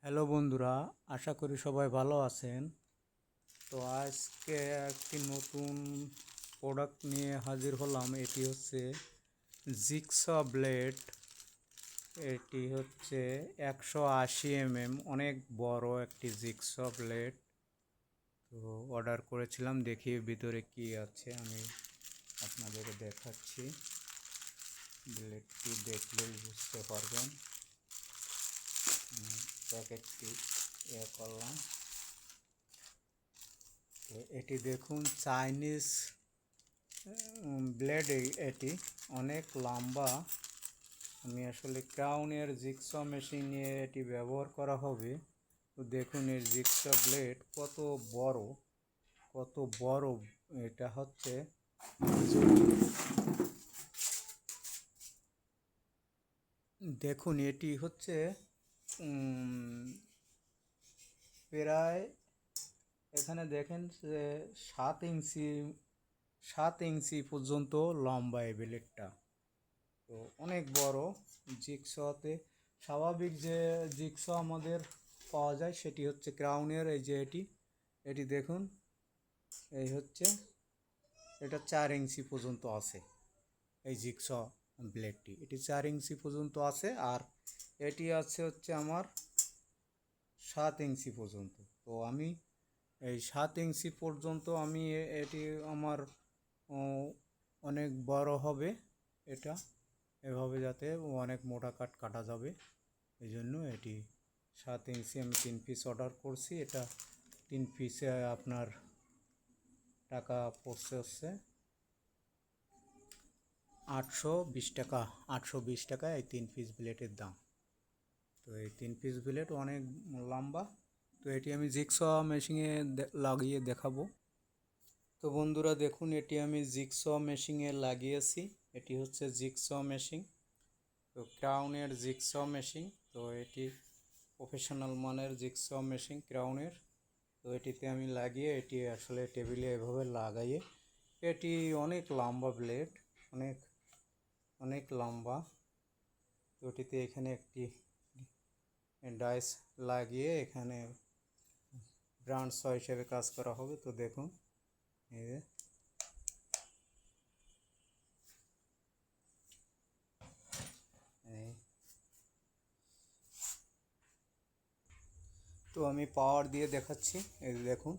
Hello বন্ধুরা, আশা করি সবাই ভালো আছেন। তো আজকে একটি নতুন প্রোডাক্ট নিয়ে হাজির হলাম। এটি হচ্ছে জিগসা ব্লেড। এটি হচ্ছে 180 mm, অনেক বড় একটি জিগসা ব্লেড। তো অর্ডার করেছিলাম, দেখি ভিতরে কি আছে আমি আপনাদেরকে দেখাচ্ছি। ব্লেডটি দেখলেই বুঝতে পারবেন। প্যাকেটটি করলাম। তো এটি দেখুন, চাইনিজ ব্লেড। এটি অনেক লম্বা। আমি আসলে ক্রাউনের জিগসা মেশিন নিয়ে এটি ব্যবহার করা হবে। তো দেখুন এর জিগসা ব্লেড কত বড়, কত বড়। এটা হচ্ছে, দেখুন এটি হচ্ছে প্রায়, এখানে দেখেন যে 7 ইঞ্চি, 7 ইঞ্চি পর্যন্ত লম্বা এই ব্লেডটা। তো অনেক বড় জিগসাতে। স্বাভাবিক যে জিগসা আমাদের পাওয়া যায় সেটি হচ্ছে ক্রাউনের। এই যে এটি এটি দেখুন, এই হচ্ছে, এটা 4 ইঞ্চি পর্যন্ত আছে। এই জিগসা ব্লেডটি, এটি 4 ইঞ্চি পর্যন্ত আছে। আর এটি আছে হচ্ছে আমার 7 ইঞ্চি পর্যন্ত। তো আমি এই 7 ইঞ্চি পর্যন্ত আমি এটি আমার অনেক বড় হবে এটা, এভাবে যাতে অনেক মোটা কাটা যাবে। এই জন্য এটি 7 ইঞ্চি আমি 3 পিস অর্ডার করছি। এটা 3 পিসে আপনার টাকা পড়ছে হচ্ছে 820 টাকা। 820 টাকা এই 3 পিস ব্লেডের দাম। তো এই 3 পিস ব্লেড অনেক লম্বা। তো এটি আমি জিগসা মেশিনে লাগিয়ে দেখাবো। তো বন্ধুরা দেখুন, এটি আমি জিগসা মেশিনে লাগিয়েছি। এটি হচ্ছে জিগসা মেশিন, তো ক্রাউনের জিগসা মেশিন। তো এটি প্রফেশনাল মানের জিগসা মেশিন ক্রাউনের। তো এটিতে আমি লাগিয়ে এটি আসলে টেবিলে এভাবে লাগাইয়ে, এটি অনেক লম্বা ব্লেড, অনেক অনেক লম্বা। তো এটিতে এখানে একটি ডাইস লাগিয়ে এখানে ব্রাঞ্চ হিসেবে কাজ করা হবে। তো দেখুন এই যে, তো আমি পাওয়ার দিয়ে দেখাচ্ছি। এই দেখুন।